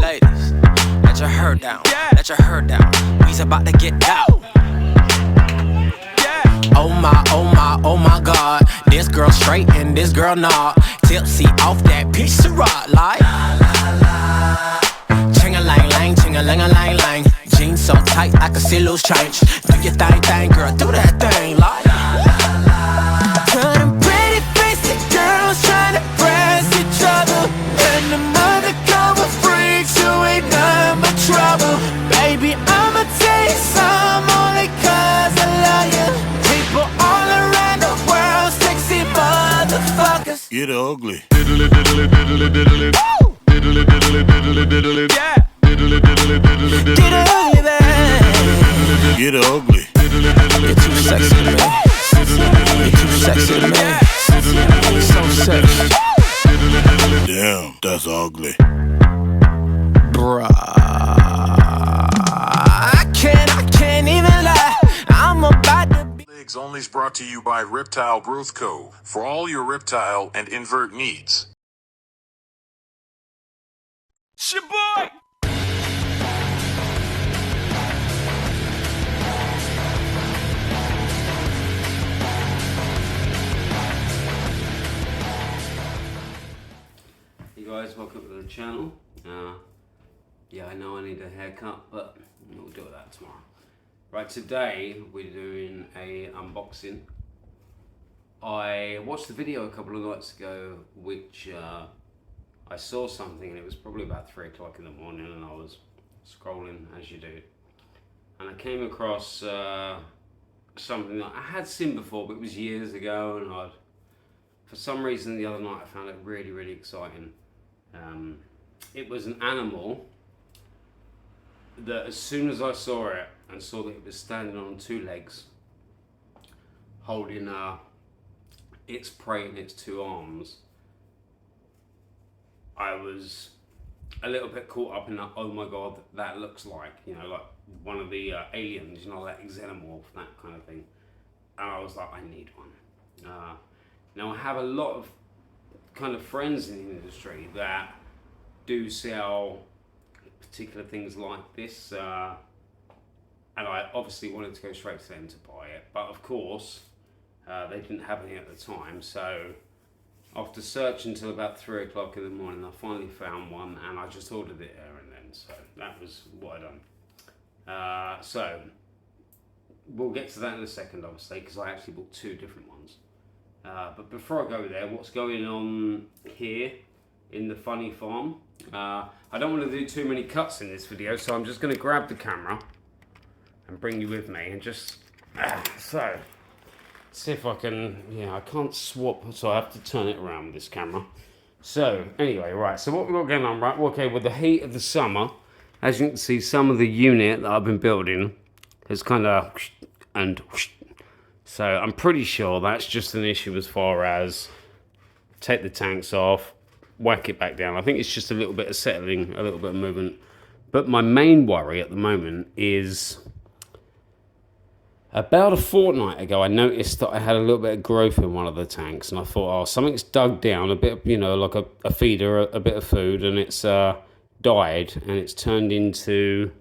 Ladies, let your hair down. Let your hair down. We's about to get down. Oh my God. This girl straight and this girl not. Tipsy off that piece of rock like ching-a-lang-lang, ching-a-lang-a-lang-lang. Jeans so tight I can see loose change. Do your thing, girl, do that thing like cut them pretty basic girls trying to press each other. And the mother cover freaks who ain't none but trouble. Baby, I'ma tell you some only cause I love you. People all around the world, sexy motherfuckers. Get ugly. Diddly diddly diddly diddly. Diddly diddly diddly diddly. Yeah. Diddly diddly diddly diddly. Get ugly, baby. Get ugly. You're too sexy to me. You're too sexy to me. So sexy. Damn, that's ugly. Bruh, I can't even lie. I'm about to be. Legs Only is brought to you by Reptile Growth Co. for all your reptile and invert needs. Shaboy! Hey guys, welcome to the channel. Yeah, I know I need a haircut, but we'll do that tomorrow. Right, today we're doing a unboxing. I watched the video a couple of nights ago, which I saw something, and it was probably about 3 o'clock in the morning, and I was scrolling as you do, and I came across something that I had seen before, but it was years ago, and for some reason the other night I found it really, really exciting. It was an animal that as soon as I saw it and saw that it was standing on 2 legs, holding its prey in its 2 arms, I was a little bit caught up in that, oh my God, that looks like, you know, like one of the aliens, you know, like xenomorph, that kind of thing. And I was like, I need one. Now I have a lot of kind of friends in the industry that do sell particular things like this, and I obviously wanted to go straight to them to buy it, but of course they didn't have any at the time. So after searching until about 3 o'clock in the morning, I finally found one, and I just ordered it there and then. So that was what I done. So we'll get to that in a second, obviously, because I actually bought 2 different ones. But before I go there, what's going on here in the funny farm? I don't want to do too many cuts in this video, so I'm just going to grab the camera and bring you with me and just so see if I can. Yeah, I can't swap, so I have to turn it around with this camera. So anyway, right, so what we've got going on, right? Okay, with the heat of the summer, as you can see, some of the unit that I've been building has kind of and so I'm pretty sure that's just an issue as far as take the tanks off, whack it back down. I think it's just a little bit of settling, a little bit of movement. But my main worry at the moment is about a fortnight ago, I noticed that I had a little bit of growth in one of the tanks, and I thought, oh, something's dug down a bit, you know, like a feeder, a bit of food, and it's died, and it's turned into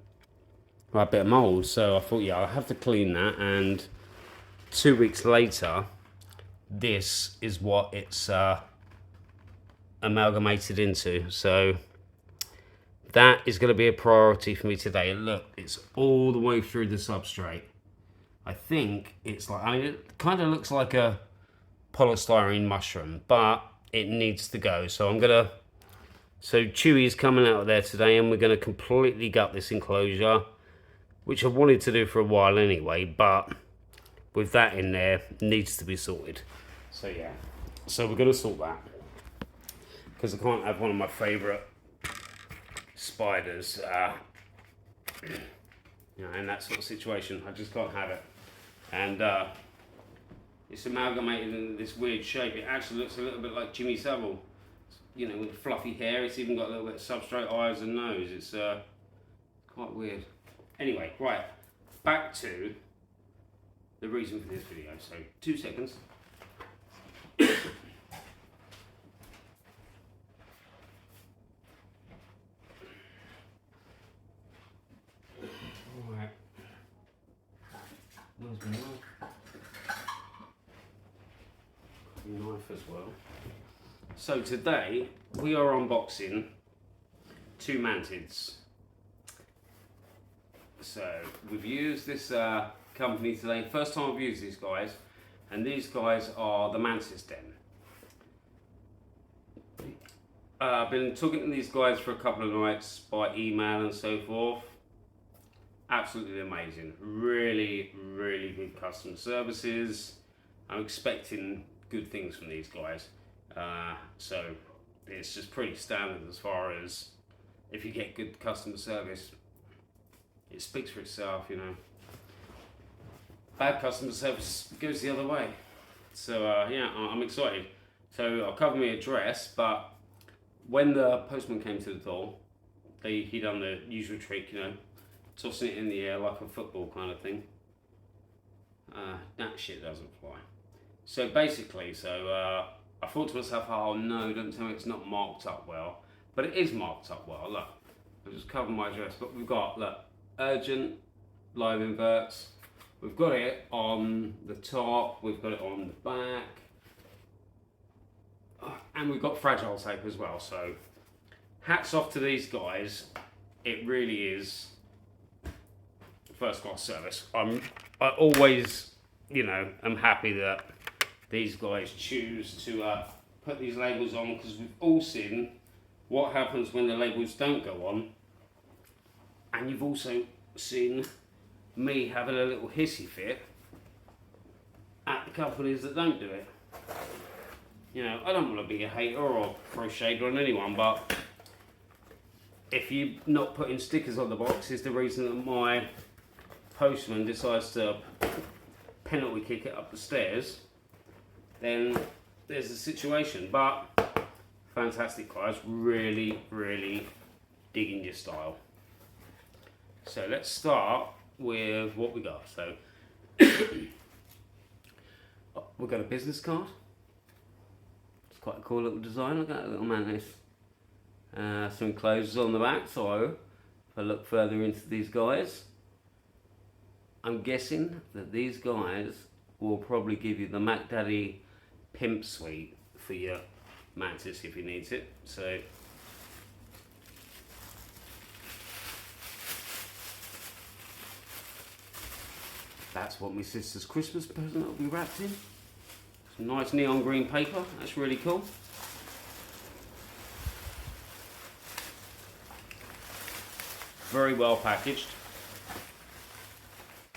a bit of mold. So I thought, yeah, I'll have to clean that. And 2 weeks later, this is what it's amalgamated into. So that is going to be a priority for me today. And look, it's all the way through the substrate. I think it's like, I mean, it kind of looks like a polystyrene mushroom, but it needs to go. So so Chewy is coming out of there today, and we're going to completely gut this enclosure, which I wanted to do for a while anyway, but with that in there, it needs to be sorted. So yeah, so we're going to sort that, because I can't have one of my favourite spiders, you know, in that sort of situation. I just can't have it. And it's amalgamated in this weird shape. It actually looks a little bit like Jimmy Savile, you know, with fluffy hair. It's even got a little bit of substrate, eyes and nose. It's quite weird. Anyway, right, back to the reason for this video. So 2 seconds. as well. So today we are unboxing two Mantids. So we've used this company today, first time I've used these guys, and these guys are the Mantis Den. I've been talking to these guys for a couple of nights by email and so forth. Absolutely amazing. Really, really good customer services. I'm expecting good things from these guys. So it's just pretty standard as far as if you get good customer service, it speaks for itself, you know. Bad customer service goes the other way. So yeah, I'm excited. So I'll cover my address, but when the postman came to the door, he done the usual trick, you know, tossing it in the air like a football kind of thing. That shit doesn't fly. So basically, I thought to myself, oh no, don't tell me it's not marked up well. But it is marked up well, look. I'll just cover my address, but we've got, look, urgent, live inverts. We've got it on the top, we've got it on the back. And we've got fragile tape as well, so hats off to these guys. It really is first class service. I always, you know, I'm happy that these guys choose to put these labels on, because we've all seen what happens when the labels don't go on, and you've also seen me having a little hissy fit at the companies that don't do it. You know, I don't want to be a hater or throw shade on anyone, but if you're not putting stickers on the box is the reason that my postman decides to penalty kick it up the stairs, then there's a situation. But fantastic guys, really, really digging your style. So let's start with what we got. So we've got a business card. It's quite a cool little design. Look at that little Mantis. Some closures on the back, so if I look further into these guys, I'm guessing that these guys will probably give you the Mac Daddy Pimp Suite for your Mantis if you need it. So that's what my sister's Christmas present will be wrapped in. Some nice neon green paper, that's really cool. Very well packaged.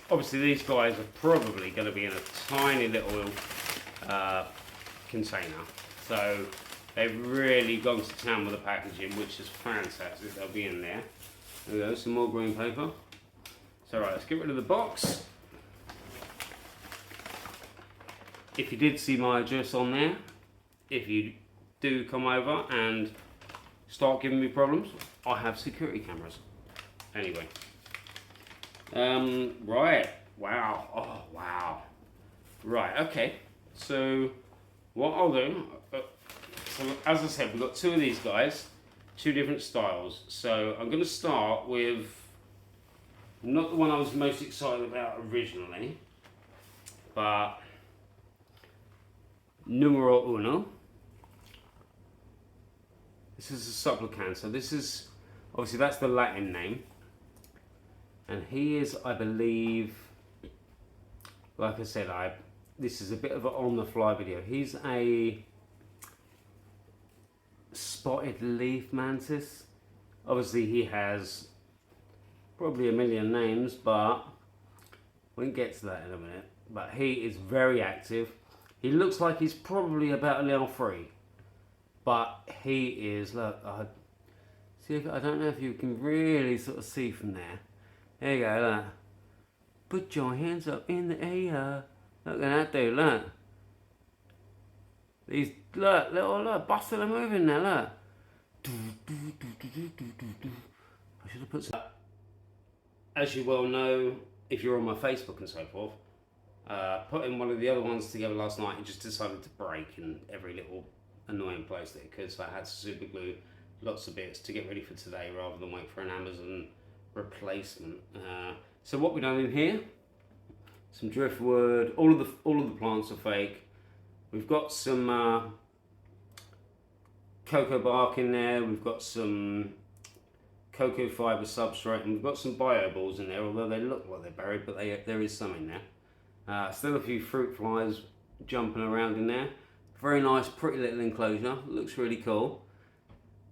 Obviously these guys are probably going to be in a tiny little container. So they've really gone to town with the packaging, which is fantastic. They'll be in there. There we go, some more green paper. So right, let's get rid of the box. If you did see my address on there, if you do come over and start giving me problems, I have security cameras. Anyway. Right. Wow. Oh, wow. Right, okay. So, what I'll do, so as I said, we've got two of these guys, two different styles. So, I'm going to start with, not the one I was most excited about originally, but numero uno. This is a supplicant, so this is, obviously that's the Latin name. And he is, I believe, like I said, this is a bit of an on-the-fly video. He's a spotted leaf mantis. Obviously he has probably a million names, but we can get to that in a minute. But he is very active. He looks like he's probably about a little free, but he is, look, see, I don't know if you can really sort of see from there. There you go, look. Put your hands up in the air. Look at that dude, look. These, look, busting are moving now, look. I should have put some. As you well know, if you're on my Facebook and so forth, putting one of the other ones together last night, it just decided to break in every little annoying place that it could, so I had to super glue lots of bits to get ready for today rather than wait for an Amazon replacement. So what we've done in here, some driftwood, all of the plants are fake. We've got some cocoa bark in there, we've got some cocoa fibre substrate, and we've got some bio balls in there, although they look like they're buried, but there is some in there. Still a few fruit flies jumping around in there. Very nice, pretty little enclosure, looks really cool.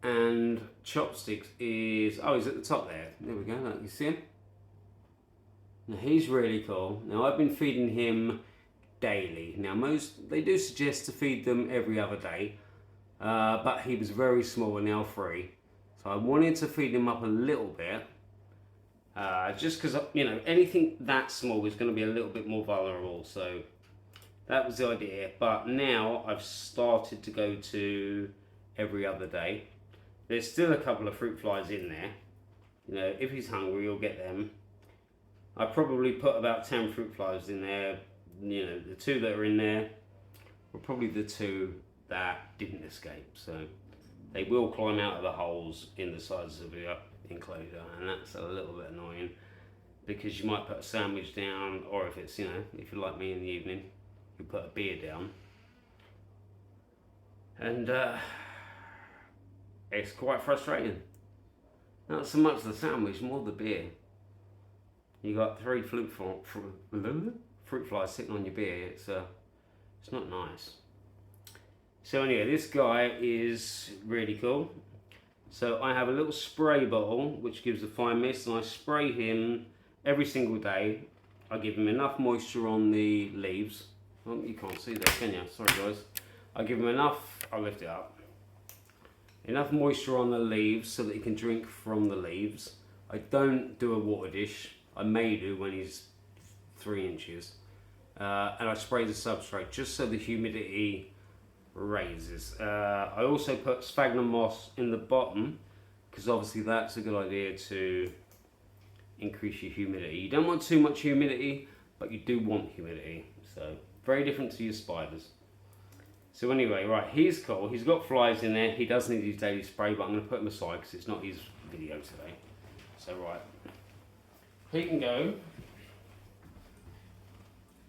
And Chopsticks is, oh, he's at the top there. There we go, look, you see him? Now he's really cool. Now I've been feeding him daily. Now they do suggest to feed them every other day, but he was very small and now free. So I wanted to feed him up a little bit, just because, you know, anything that small is going to be a little bit more vulnerable. So that was the idea. But now I've started to go to every other day. There's still a couple of fruit flies in there. You know, if he's hungry, you'll get them. I probably put about 10 fruit flies in there. You know, the 2 that are in there were probably the 2 that didn't escape. So they will climb out of the holes in the sides of the enclosure, and that's a little bit annoying because you might put a sandwich down, or if it's, you know, if you're like me in the evening, you put a beer down. And it's quite frustrating. Not so much the sandwich, more the beer. You got 3 fruit flies sitting on your beer. It's not nice. So anyway, this guy is really cool. So I have a little spray bottle which gives a fine mist, and I spray him every single day. I give him enough moisture on the leaves. Oh, you can't see that, can you? Sorry guys. I give him enough, I'll lift it up. Enough moisture on the leaves so that he can drink from the leaves. I don't do a water dish. I may do when he's 3 inches. And I spray the substrate just so the humidity raises. I also put sphagnum moss in the bottom because obviously that's a good idea to increase your humidity. You don't want too much humidity, but you do want humidity. So very different to your spiders. So anyway, right, he's cool. He's got flies in there. He does need his daily spray, but I'm going to put him aside because it's not his video today. So right, he can go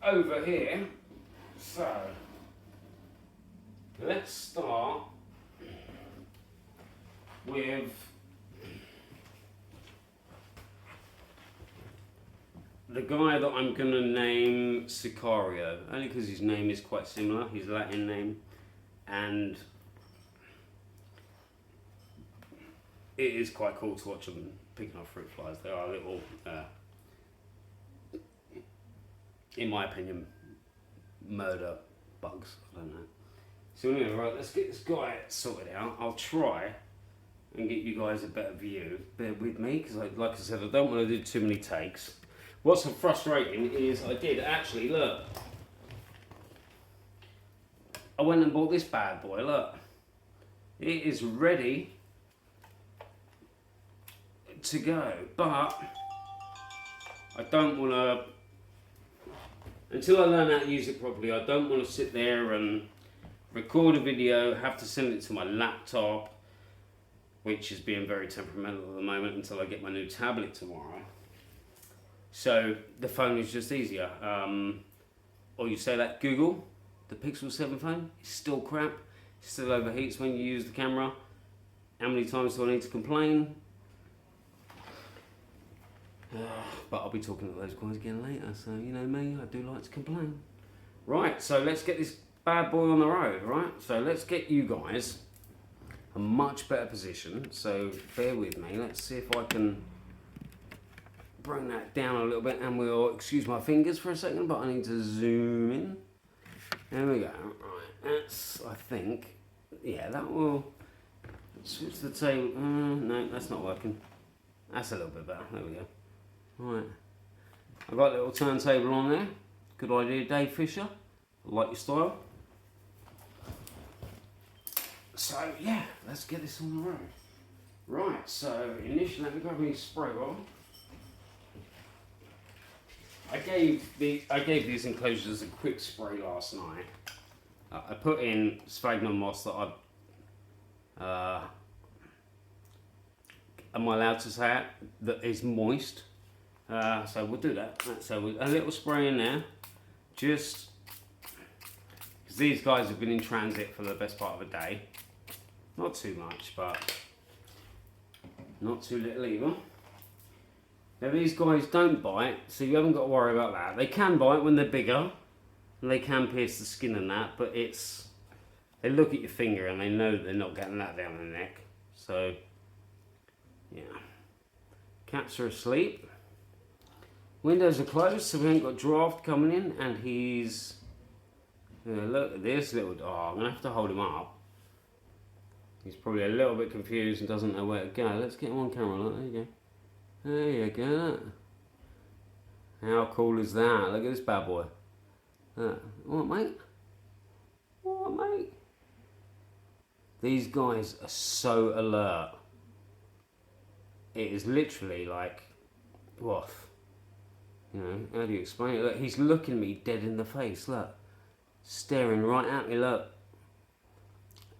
over here. So let's start with the guy that I'm going to name Sicario, only because his name is quite similar, his Latin name, and it is quite cool to watch them picking up fruit flies. They are little, in my opinion, murder bugs, I don't know. So anyway, right, let's get this guy sorted out. I'll try and get you guys a better view. Bear with me, because like I said, I don't want to do too many takes. What's so frustrating is I did actually, look. I went and bought this bad boy, look. It is ready to go, but I don't want to, until I learn how to use it properly, I don't want to sit there and record a video, have to send it to my laptop, which is being very temperamental at the moment until I get my new tablet tomorrow. So the phone is just easier. Or you say that Google, the Pixel 7 phone, is still crap, it still overheats when you use the camera. How many times do I need to complain? But I'll be talking to those guys again later, so you know me, I do like to complain. Right, so let's get this bad boy on the road, right? So let's get you guys a much better position, so bear with me. Let's see if I can bring that down a little bit, and we'll, excuse my fingers for a second, but I need to zoom in. There we go. Right, that's, I think, yeah, that will switch the table. No, that's not working. That's a little bit better. There we go. Right, I've got a little turntable on there. Good idea, Dave Fisher. I like your style. So yeah, let's get this on the road. Right, so initially, let me grab my spray bottle. I gave these enclosures a quick spray last night. I put in sphagnum moss that am I allowed to say it? That is moist. So we'll do that. So a little spray in there, just because these guys have been in transit for the best part of a day. Not too much, but not too little either. Now these guys don't bite, so you haven't got to worry about that. They can bite when they're bigger, and they can pierce the skin and that, but it's... They look at your finger and they know they're not getting that down the neck. So, yeah. Cats are asleep. Windows are closed, so we ain't got draft coming in, and he's... look at this little... Oh, I'm going to have to hold him up. He's probably a little bit confused and doesn't know where to go. Let's get him on camera. Look, there you go. There you go. How cool is that? Look at this bad boy. What, mate? What, mate? These guys are so alert. It is literally like, what? You know, how do you explain it? Look, he's looking me dead in the face. Look, staring right at me. Look.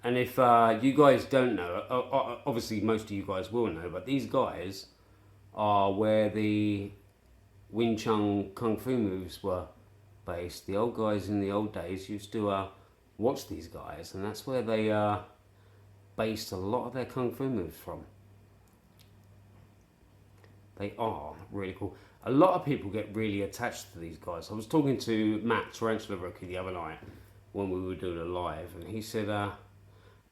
And if you guys don't know, obviously most of you guys will know, but these guys are where the Wing Chun Kung Fu moves were based. The old guys in the old days used to watch these guys, and that's where they based a lot of their Kung Fu moves from. They are really cool. A lot of people get really attached to these guys. I was talking to Matt, Tarantula Rookie, the other night when we were doing a live, and he said a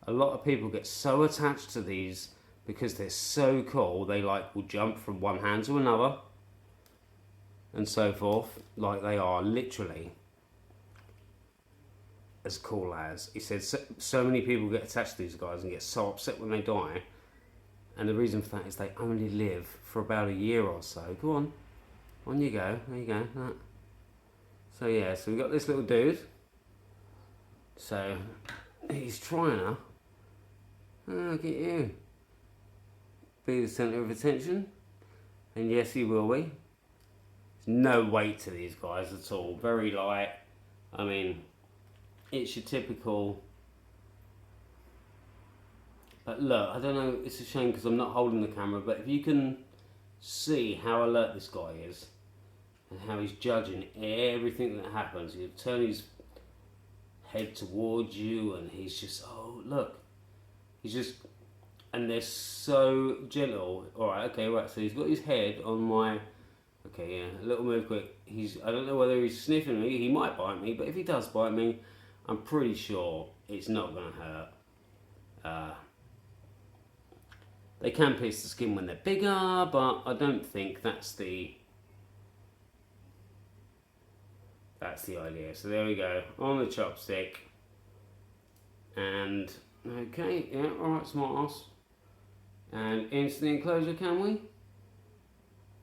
lot of people get so attached to these because they're so cool. They like will jump from one hand to another and so forth. Like they are literally as cool as. He said so many people get attached to these guys and get so upset when they die. And the reason for that is they only live for about a year or so. Go on you go. There you go. That. So yeah, so we got this little dude. So he's trying to look at you. Be the centre of attention. And yes, he will be. There's no weight to these guys at all. Very light. I mean, it's your typical... But look, I don't know, it's a shame because I'm not holding the camera, but if you can see how alert this guy is and how he's judging everything that happens, he'll turn his head towards you and he's just, oh, look. He's just, and they're so gentle. Alright, okay, right, so he's got his head on my, okay, yeah, a little move quick. I don't know whether he's sniffing me, he might bite me, but if he does bite me, I'm pretty sure it's not going to hurt. They can pierce the skin when they're bigger, but I don't think that's the idea. So there we go, on the chopstick. And, okay, yeah, alright, smart ass. And into the enclosure, can we?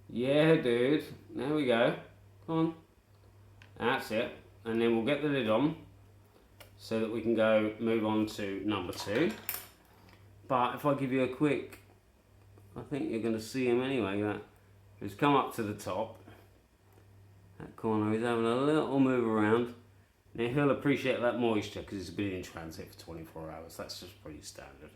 Yeah, dude, there we go. Come on. That's it. And then we'll get the lid on so that we can go move on to number 2. But if I give you a quick, I think you're going to see him anyway. That he's come up to the top. That corner, he's having a little move around. Now he'll appreciate that moisture because he's been in transit for 24 hours. That's just pretty standard.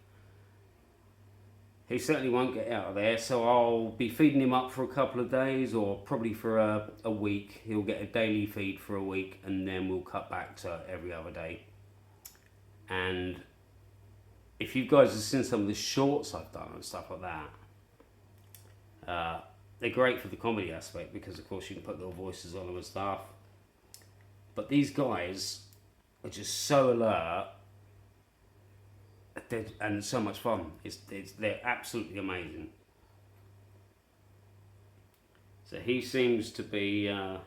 He certainly won't get out of there, so I'll be feeding him up for a couple of days, or probably for a week. He'll get a daily feed for a week, and then we'll cut back to every other day. And if you guys have seen some of the shorts I've done and stuff like that, they're great for the comedy aspect because of course you can put little voices on them and stuff. But these guys are just so alert and so much fun. They're absolutely amazing. So he seems to be, well,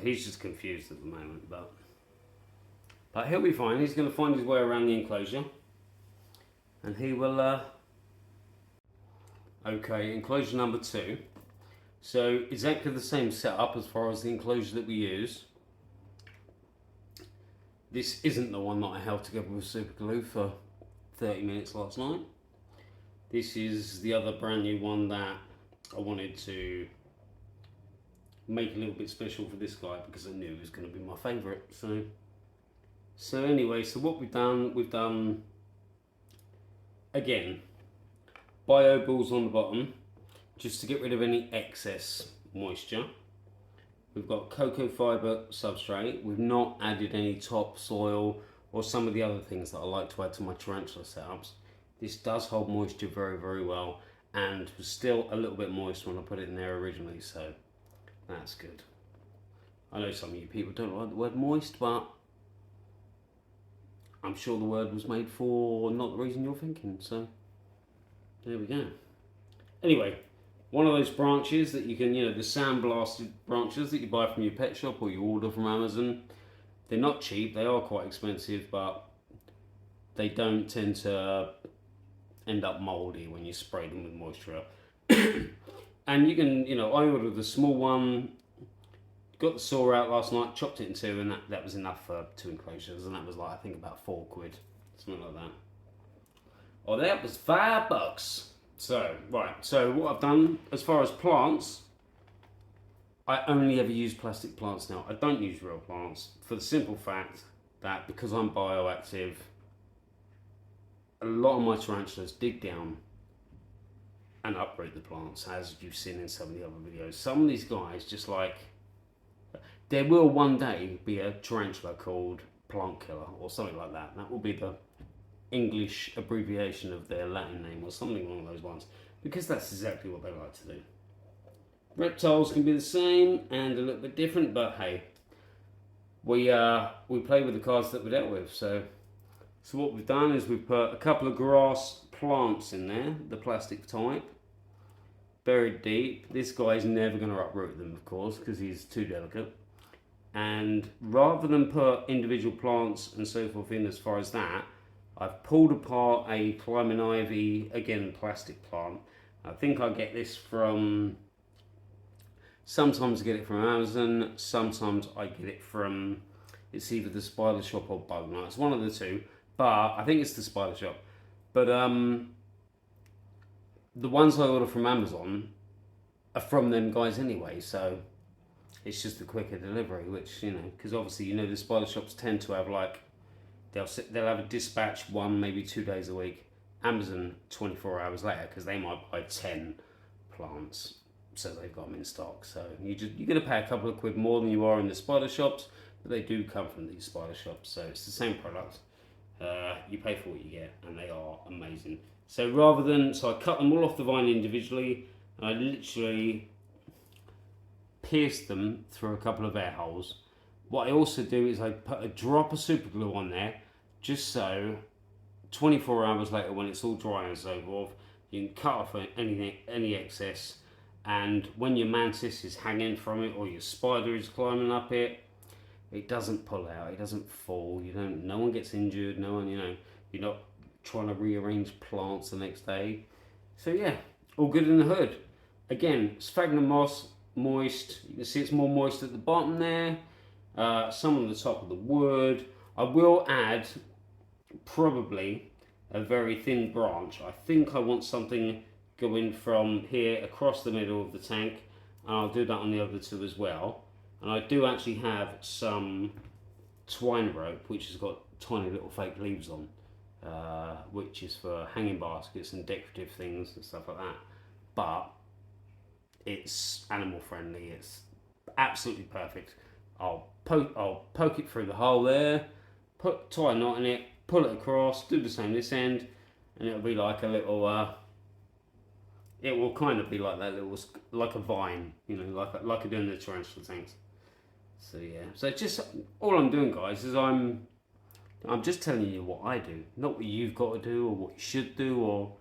he's just confused at the moment, but he'll be fine. He's going to find his way around the enclosure. And he will, okay, enclosure number 2. So exactly the same setup as far as the enclosure that we use. This isn't the one that I held together with super glue for 30 minutes last night. This is the other brand new one that I wanted to make a little bit special for this guy because I knew he was going to be my favourite. So anyway, so what we've done again, bio balls on the bottom just to get rid of any excess moisture. We've got cocoa fibre substrate. We've not added any topsoil or some of the other things that I like to add to my tarantula setups. This does hold moisture very, very well, and was still a little bit moist when I put it in there originally, so that's good. I know some of you people don't like the word moist, but I'm sure the word was made for not the reason you're thinking, so there we go. Anyway, one of those branches that you can, the sandblasted branches that you buy from your pet shop or you order from Amazon. They're not cheap, they are quite expensive, but they don't tend to end up mouldy when you spray them with moisture. And you can, I ordered the small one, got the saw out last night, chopped it in two, and that was enough for 2 enclosures, and that was like, I think about £4, something like that. Oh, that was $5. So, right, so what I've done, as far as plants, I only ever use plastic plants now. I don't use real plants, for the simple fact that because I'm bioactive, a lot of my tarantulas dig down and uproot the plants, as you've seen in some of the other videos. Some of these guys just like, there will one day be a tarantula called plant killer or something like that. That will be the English abbreviation of their Latin name or something along those lines, because that's exactly what they like to do. Reptiles can be the same and a little bit different, but hey, we play with the cards that we're dealt with. So what we've done is we've put a couple of grass plants in there, the plastic type, buried deep. This guy's never going to uproot them, of course, because he's too delicate. And rather than put individual plants and so forth in as far as that, I've pulled apart a climbing ivy, again plastic plant. I think I get this from, sometimes I get it from Amazon, sometimes I get it from, it's either the Spider Shop or Bug Night. It's one of the two, but I think it's the Spider Shop. But the ones I order from Amazon are from them guys anyway, so it's just a quicker delivery, which, because obviously, the Spider Shops tend to have like, they'll have a dispatch 1, maybe 2 days a week. Amazon 24 hours later, because they might buy 10 plants, so they've got them in stock. So you're going to pay a couple of quid more than you are in the Spider Shops, but they do come from these Spider Shops, so it's the same product. You pay for what you get, and they are amazing. So I cut them all off the vine individually, and I literally pierced them through a couple of air holes. What I also do is I put a drop of super glue on there, just so 24 hours later, when it's all dry and so forth, you can cut off any excess, and when your mantis is hanging from it or your spider is climbing up it, it doesn't pull out, it doesn't fall, no one gets injured, no one, you're not trying to rearrange plants the next day. So yeah, all good in the hood. Again, sphagnum moss, moist. You can see it's more moist at the bottom there. Some on the top of the wood. I will add probably a very thin branch. I think I want something going from here across the middle of the tank, and I'll do that on the other two as well. And I do actually have some twine rope which has got tiny little fake leaves on, which is for hanging baskets and decorative things and stuff like that. But it's animal friendly, it's absolutely perfect. I'll poke it through the hole there, tie a knot in it, pull it across, do the same this end, and it'll be like a little, it will kind of be like that little, like a vine, like I do in the tarantula tanks. So yeah, so just, all I'm doing guys is I'm just telling you what I do, not what you've got to do or what you should do, or,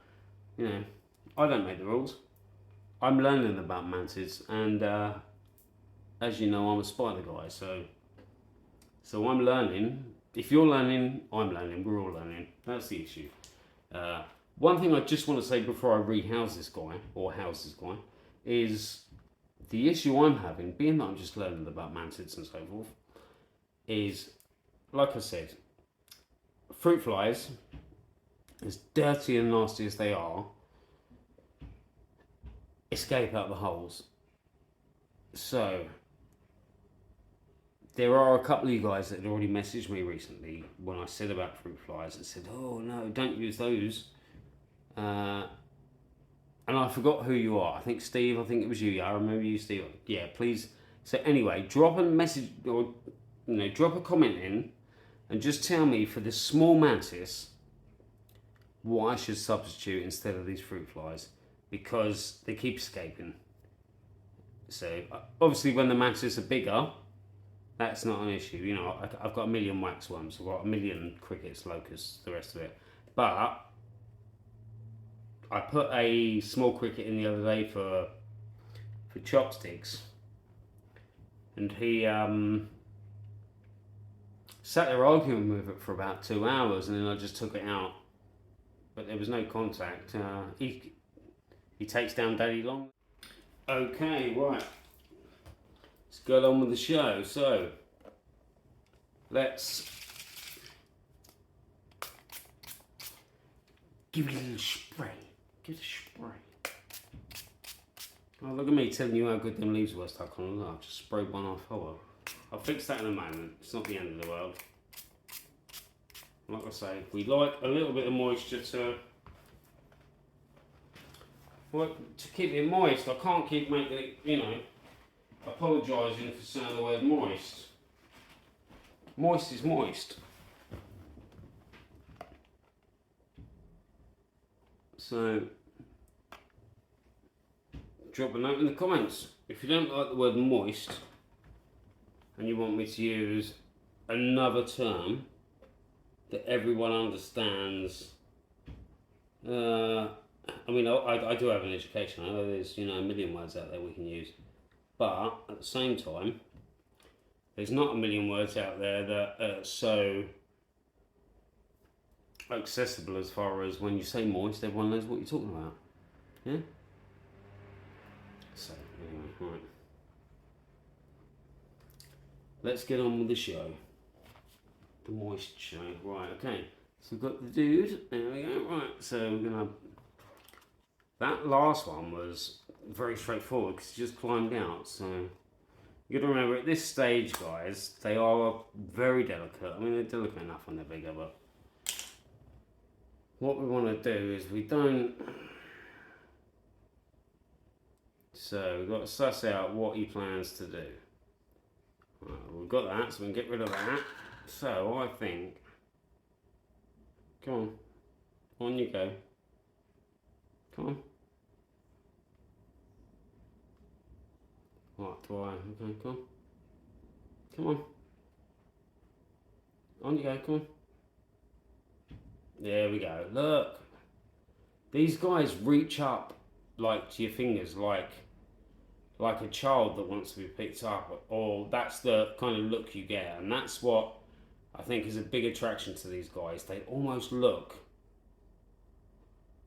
I don't make the rules. I'm learning about mantids, and as you know, I'm a spider guy, so I'm learning. If you're learning, I'm learning, we're all learning. That's the issue. One thing I just want to say before I rehouse this guy, or house this guy, is the issue I'm having, being that I'm just learning about mantids and so forth, is, like I said, fruit flies, as dirty and nasty as they are, escape out the holes. So there are a couple of you guys that had already messaged me recently when I said about fruit flies and said, oh no, don't use those. And I forgot who you are. I think Steve, I think it was you. Yeah, I remember you, Steve. Yeah, please So anyway, drop a message or drop a comment in, and just tell me for this small mantis what I should substitute instead of these fruit flies, because they keep escaping. So obviously when the mantis are bigger, that's not an issue. You know, I've got a million wax worms, I've got a million crickets, locusts, the rest of it. But I put a small cricket in the other day for chopsticks, and he sat there arguing with it for about 2 hours, and then I just took it out. But there was no contact. He takes down Daddy Long. Okay, right. Let's go on with the show. So, let's give it a little spray. Give it a spray. Oh, look at me telling you how good them leaves were stuck on. I've just sprayed one off. Oh well. I'll fix that in a moment. It's not the end of the world. Like I say, we like a little bit of moisture to keep it moist. I can't keep making it, apologising for saying the word moist. Moist is moist. So, drop a note in the comments. If you don't like the word moist and you want me to use another term that everyone understands, I do have an education. I know there's a million words out there we can use, but at the same time, there's not a million words out there that are so accessible as far as when you say moist, everyone knows what you're talking about. Yeah. So anyway, right. Let's get on with the show. The moist show. Right, okay. So we've got the dude. There we go. Right, so we're gonna. That last one was very straightforward because he just climbed out. So you got to remember at this stage, guys, they are very delicate. I mean, they're delicate enough when they're bigger, but what we want to do is we don't. So we've got to suss out what he plans to do. Right, we've got that, so we can get rid of that. So I think, come on you go. Come on. What do I? Okay, come on. Come on. On you go, come on. There we go. Look. These guys reach up like to your fingers like a child that wants to be picked up, or that's the kind of look you get, and that's what I think is a big attraction to these guys. They almost look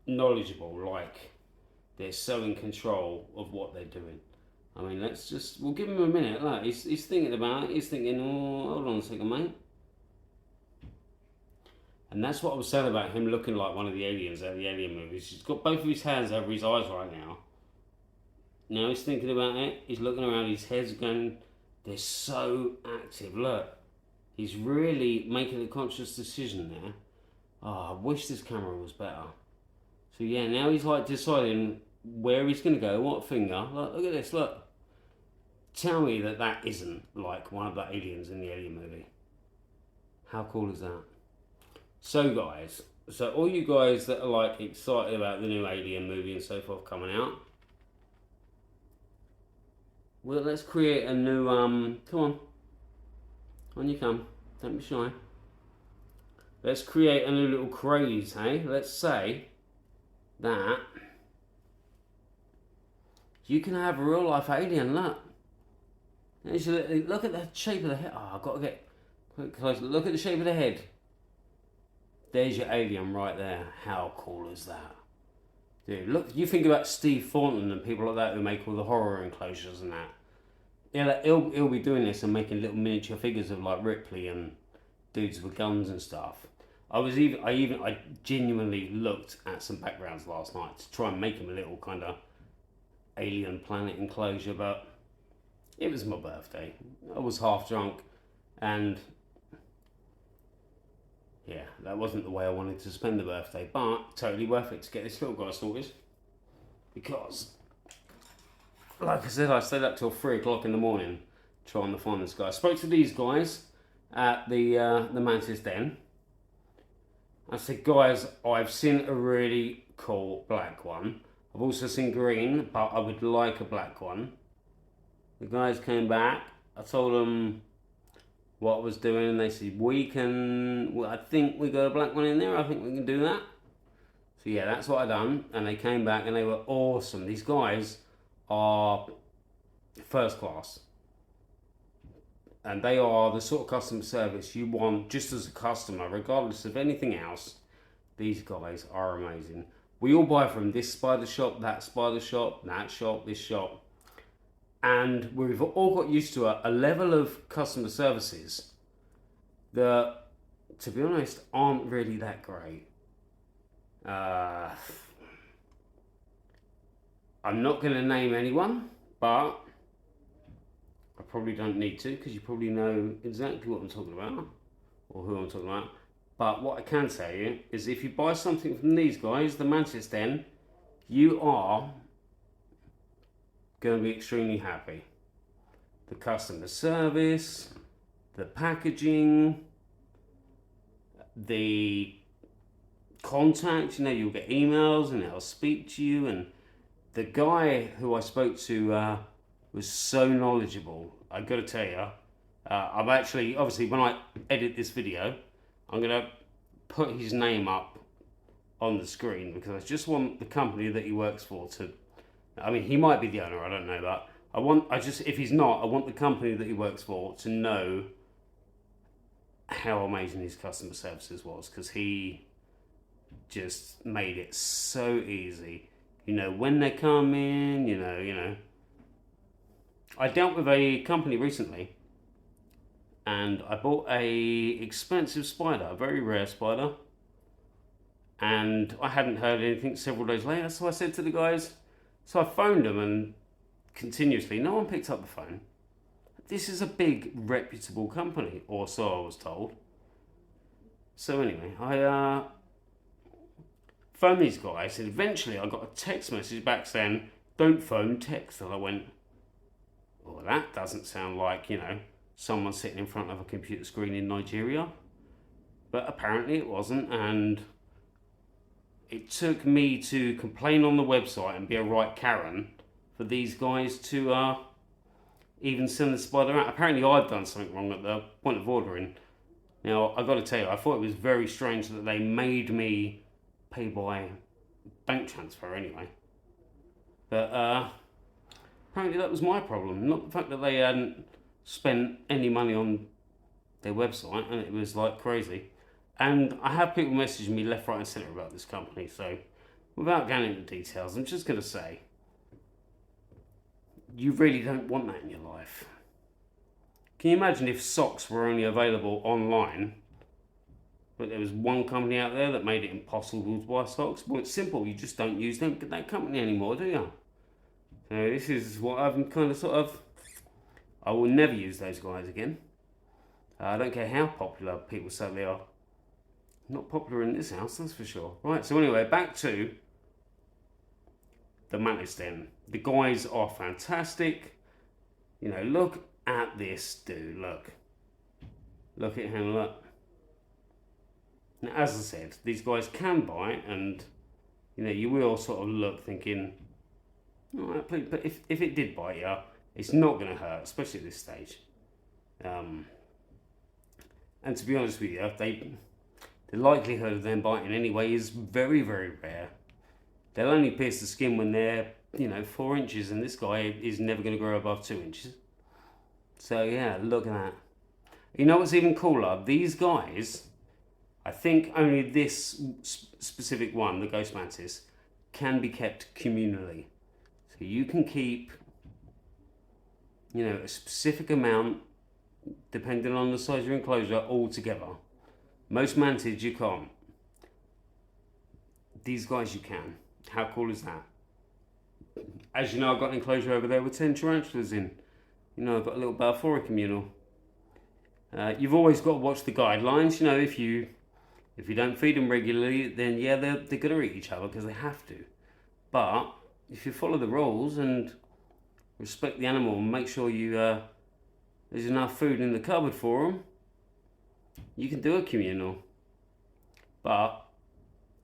knowledgeable, like they're so in control of what they're doing. I mean, we'll give him a minute. Look, he's thinking about it. He's thinking, oh, hold on a second, mate. And that's what I was saying about him looking like one of the aliens out of the Alien movies. He's got both of his hands over his eyes right now. Now he's thinking about it. He's looking around. His head's going. They're so active. Look, he's really making a conscious decision there. Oh, I wish this camera was better. So yeah, now he's like deciding where he's going to go, what finger. Look at this, look. Tell me that isn't like one of the aliens in the Alien movie. How cool is that? So guys, all you guys that are like excited about the new Alien movie and so forth coming out, well, let's create a new, come on you come, don't be shy. Let's create a new little craze, hey? Let's say that you can have a real life alien, look. Look at the shape of the head. Oh, I've got to get close. Look at the shape of the head. There's your alien right there. How cool is that? Dude, look, you think about Steve Thornton and people like that who make all the horror enclosures and that. Yeah, he'll be doing this and making little miniature figures of like Ripley and dudes with guns and stuff. I genuinely looked at some backgrounds last night to try and make him a little kind of alien planet enclosure, but it was my birthday. I was half drunk, and yeah, that wasn't the way I wanted to spend the birthday, but totally worth it to get this little guy sorted, because like I said, I stayed up till 3 o'clock in the morning trying to find this guy. I spoke to these guys at the Mantis Den. I said, guys, I've seen a really cool black one. I've also seen green, but I would like a black one. The guys came back. I told them what I was doing, and they said, I think we got a black one in there. I think we can do that. So yeah, that's what I done. And they came back and they were awesome. These guys are first class. And they are the sort of customer service you want just as a customer, regardless of anything else. These guys are amazing. We all buy from this spider shop, that shop, this shop. And we've all got used to a level of customer services that, to be honest, aren't really that great. I'm not going to name anyone, but I probably don't need to, because you probably know exactly what I'm talking about, or who I'm talking about. But what I can tell you is, if you buy something from these guys, the Mantis Den, you are going to be extremely happy. The customer service, the packaging, the contact, you'll get emails and they'll speak to you. And the guy who I spoke to was so knowledgeable. I got to tell you, I'm actually, obviously, when I edit this video, I'm going to put his name up on the screen, because I just want the company that he works for to, he might be the owner, I don't know, but if he's not, I want the company that he works for to know how amazing his customer services was, because he just made it so easy. When they come in, I dealt with a company recently, and I bought a expensive spider, a very rare spider, and I hadn't heard anything several days later, so I said to the guys, so I phoned them, and continuously, no one picked up the phone. This is a big, reputable company, or so I was told. So anyway, I phoned these guys, and eventually I got a text message back saying, don't phone, text. And I went, well, that doesn't sound like, someone sitting in front of a computer screen in Nigeria. But apparently it wasn't, and it took me to complain on the website and be a right Karen for these guys to even send the spider out. Apparently I'd done something wrong at the point of ordering. Now, I've got to tell you, I thought it was very strange that they made me pay by bank transfer anyway. But apparently that was my problem, not the fact that they hadn't spent any money on their website, and it was like crazy. And I have people messaging me left, right and centre about this company, so without going into details, I'm just going to say, you really don't want that in your life. Can you imagine if socks were only available online, but there was one company out there that made it impossible to buy socks? Well, it's simple, you just don't use that company anymore, do you? So this is what I've kind of I will never use those guys again. I don't care how popular people say they are. Not popular in this house, that's for sure. Right, so anyway, back to the Mantis Den. The guys are fantastic. Look at this dude, look. Look at him, look. Now, as I said, these guys can bite, and, you will sort of look thinking, all right, please, but if it did bite you, it's not going to hurt, especially at this stage. And to be honest with you, the likelihood of them biting anyway is very, very rare. They'll only pierce the skin when they're, 4 inches, and this guy is never going to grow above 2 inches. So yeah, look at that. You know what's even cooler? These guys, I think only this specific one, the Ghost Mantis, can be kept communally. So you can keep, a specific amount, depending on the size of your enclosure, all together. Most mantids you can't. These guys you can. How cool is that? As you know, I've got an enclosure over there with 10 tarantulas in. I've got a little Balfour communal. You've always got to watch the guidelines. If you don't feed them regularly, then yeah, they're going to eat each other because they have to. But if you follow the rules and respect the animal and make sure you there's enough food in the cupboard for them, you can do a communal. But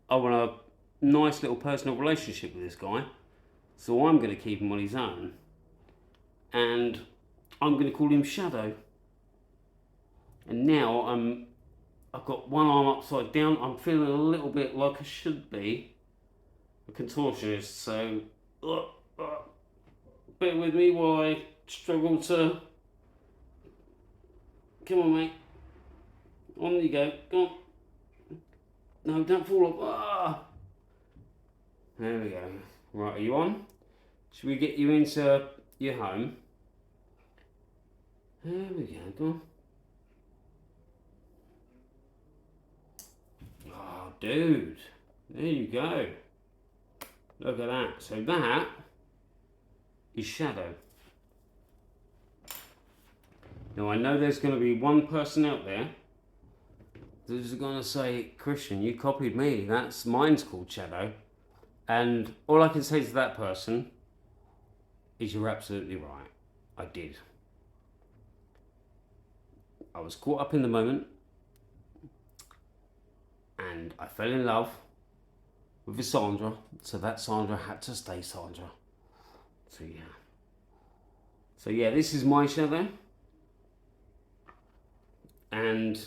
I want a nice little personal relationship with this guy, so I'm going to keep him on his own, and I'm going to call him Shadow. And now I've got one arm upside down. I'm feeling a little bit like I should be a contortionist, so bear with me while I struggle to. Come on, mate. On you go. Come on. No, don't fall off. Ah. There we go. Right, are you on? Should we get you into your home? There we go. Go on. Oh, dude. There you go. Look at that. So that is Shadow. Now I know there's going to be one person out there who's going to say, Christian, you copied me. Mine's called Shadow. And all I can say to that person is you're absolutely right. I did. I was caught up in the moment and I fell in love with Sandra, so that Sandra had to stay Sandra. So yeah, this is my Shadow. And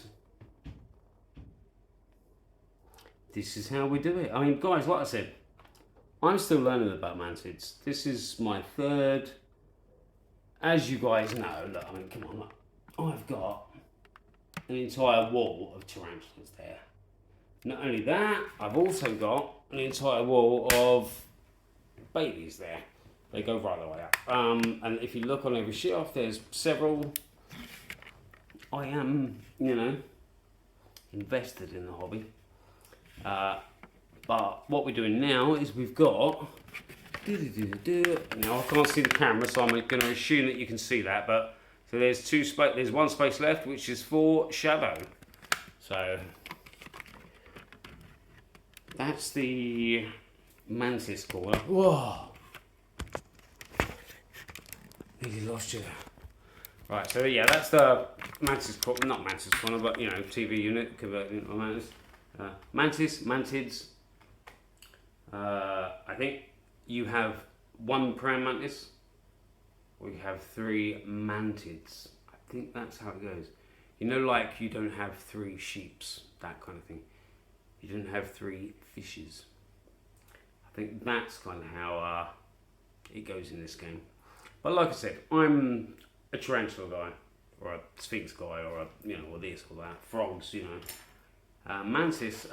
this is how we do it. I mean, guys, like I said, I'm still learning about mantids. This is my third. As you guys know, look, I mean, come on, look. I've got an entire wall of tarantulas there. Not only that, I've also got an entire wall of babies there. They go right the way up. And if you look on every shelf, there's several. I am, invested in the hobby. But what we're doing now is we've got. Now I can't see the camera, so I'm going to assume that you can see that. But so there's one space left, which is for Shadow. So that's the Mantis corner. Whoa! Nearly lost you. Right, so yeah, that's the Mantis corner, not Mantis corner, but TV unit converted into a Mantis. Mantids. I think you have one praying mantis, or you have 3 mantids. I think that's how it goes. Like you don't have 3 sheeps, that kind of thing. You don't have 3 fishes. I think that's kind of how it goes in this game. But like I said, I'm a tarantula guy, or a sphinx guy, or or this or that. Frogs, Mantis,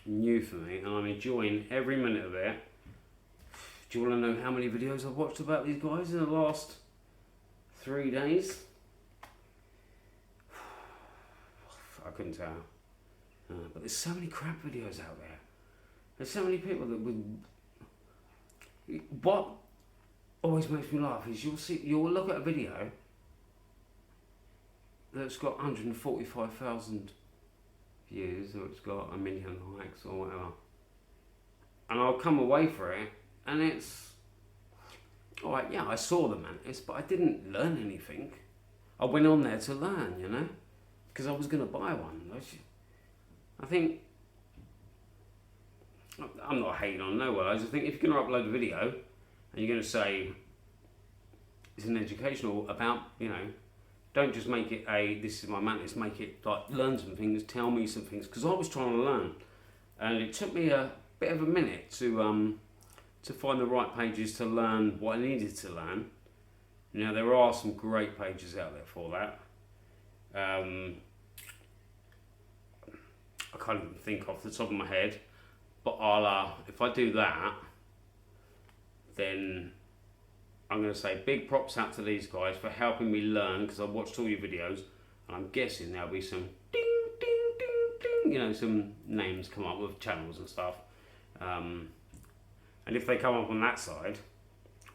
new for me, and I'm enjoying every minute of it. Do you want to know how many videos I've watched about these guys in the last 3 days? I couldn't tell. But there's so many crap videos out there. There's so many people that would. What always makes me laugh is you'll look at a video that's got 145,000 views, or it's got 1 million likes or whatever, and I'll come away for it and it's alright. Yeah, I saw the mantis, but I didn't learn anything. I went on there to learn, because I was going to buy one. I think I'm not hating on no one. I just think if you're going to upload a video and you're going to say it's an educational about, don't just make it this is my mantis, make it like learn some things, tell me some things, because I was trying to learn, and it took me a bit of a minute to find the right pages to learn what I needed to learn. There are some great pages out there for that. I can't even think off the top of my head, but I'll if I do that, then I'm going to say big props out to these guys for helping me learn, because I've watched all your videos, and I'm guessing there'll be some ding, ding, ding, ding, some names come up with channels and stuff. And if they come up on that side,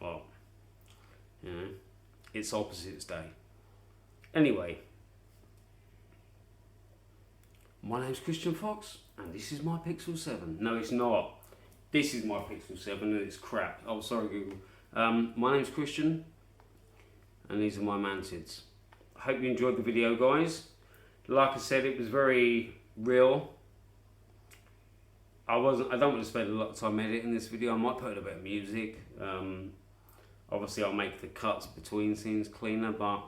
well, it's opposites day. Anyway, my name's Christian Fox, and this is my Pixel 7. No, it's not. This is my Pixel 7, and it's crap. Oh, sorry, Google. My name's Christian. and these are my Mantids. I hope you enjoyed the video, guys. Like I said, it was very real. I don't want to spend a lot of time editing this video. I might put a bit of music. Obviously I'll make the cuts between scenes cleaner, but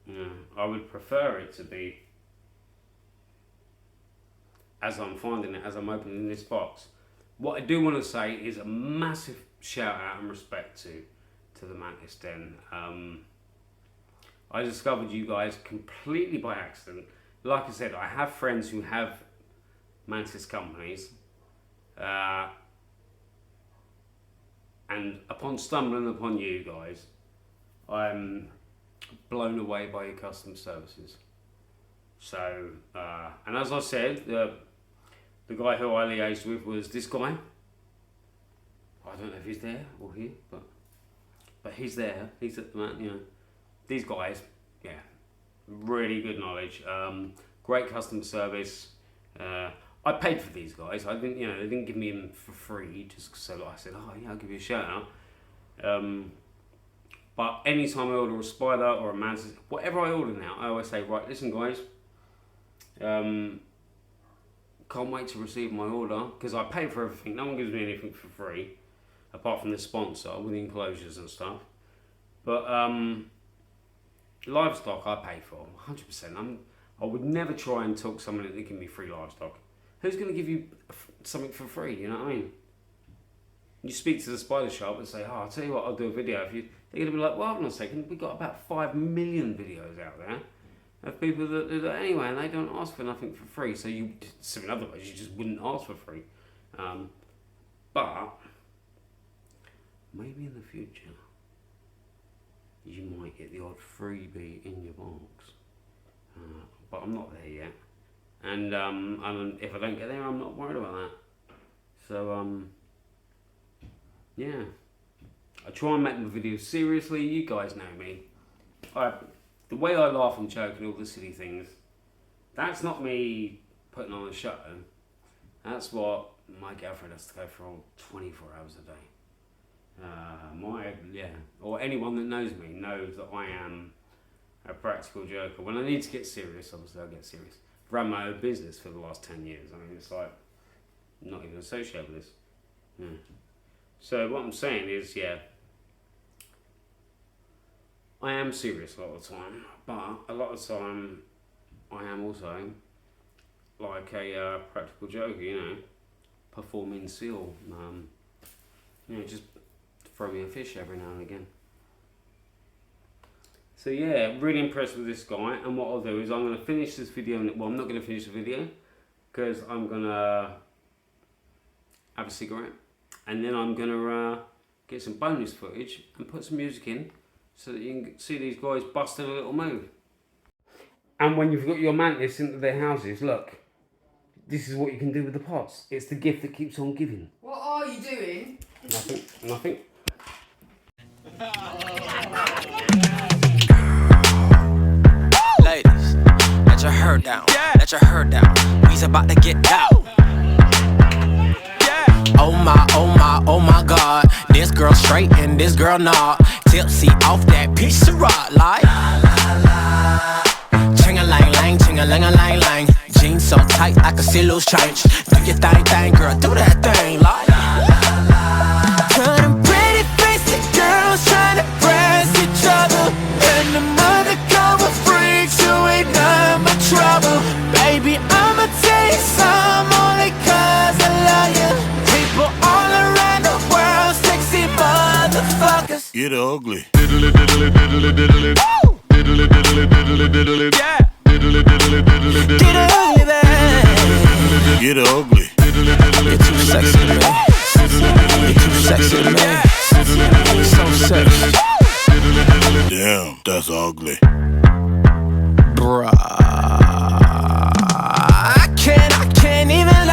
yeah, I would prefer it to be as I'm finding it, as I'm opening this box. What I do want to say is a massive shout out and respect to the Mantis Den. I discovered you guys completely by accident. Like I said, I have friends who have Mantis companies, and upon stumbling upon you guys, I'm blown away by your customer services. So, and as I said, the guy who I liaised with was this guy. I don't know if he's there or here, but he's there. He's at the man. You know, these guys, yeah, really good knowledge. Great customer service. I paid for these guys. I didn't, you know, they didn't give me them for free. Just so I said, oh yeah, I'll give you a shout out. But anytime I order a spider or a mantis, whatever I order now, I always say, right, listen guys, can't wait to receive my order, because I pay for everything. No one gives me anything for free, apart from the sponsor with the enclosures and stuff. But livestock I pay for, 100%. I would never try and talk someone into giving me free livestock. Who's going to give you something for free, you know what I mean? You speak to the spider shop and say, oh, I'll tell you what, I'll do a video. They're going to be like, well, hold on a second, we've got about 5 million videos out there of people that do that anyway, and they don't ask for nothing for free. So in other words, you just wouldn't ask for free. But maybe in the future, you might get the odd freebie in your box. But I'm not there yet. And if I don't get there, I'm not worried about that. So, yeah. I try and make my videos seriously. You guys know me. The way I laugh and joke and all the silly things, that's not me putting on a show. That's what my girlfriend has to go for all 24 hours a day. Or anyone that knows me knows that I am a practical joker. When I need to get serious, obviously I'll get serious. I've run my own business for the last 10 years. I mean, it's like, not even associated with this. Yeah. So what I'm saying is, yeah, I am serious a lot of the time, but a lot of the time I am also like a practical joker, you know, performing seal. You know, just throw me a fish every now and again. So yeah, really impressed with this guy, and what I'll do is I'm going to finish this video, well, I'm not going to finish the video, because I'm going to have a cigarette, and then I'm going to get some bonus footage and put some music in, so that you can see these guys busting a little move. And when you've got your mantis into their houses, look, this is what you can do with the pots. It's the gift that keeps on giving. What are you doing? Nothing. Ladies, let your hair down. Let your hair down. We's about to get out. Oh my God. This girl straight and this girl not. Tipsy off that piece of rock, like ching-a-lang-lang, ching-a-lang-a-lang-lang. Jeans so tight I can see loose change. Do your thing, girl, do that thing, like cut them pretty faced girls trying to press each other, and the mother cover freaks who ain't none but trouble. Baby, I'ma tell you some only cause I love you. People all around the world, sexy motherfuckers. Get ugly. Diddly diddly diddly diddly. Diddly diddly diddly diddly. Yeah. Diddly diddly diddly diddly. Get ugly, baby. Get ugly. You're too sexy to me. You're too sexy to me. So sexy. Damn, that's ugly. Bruh, I can't even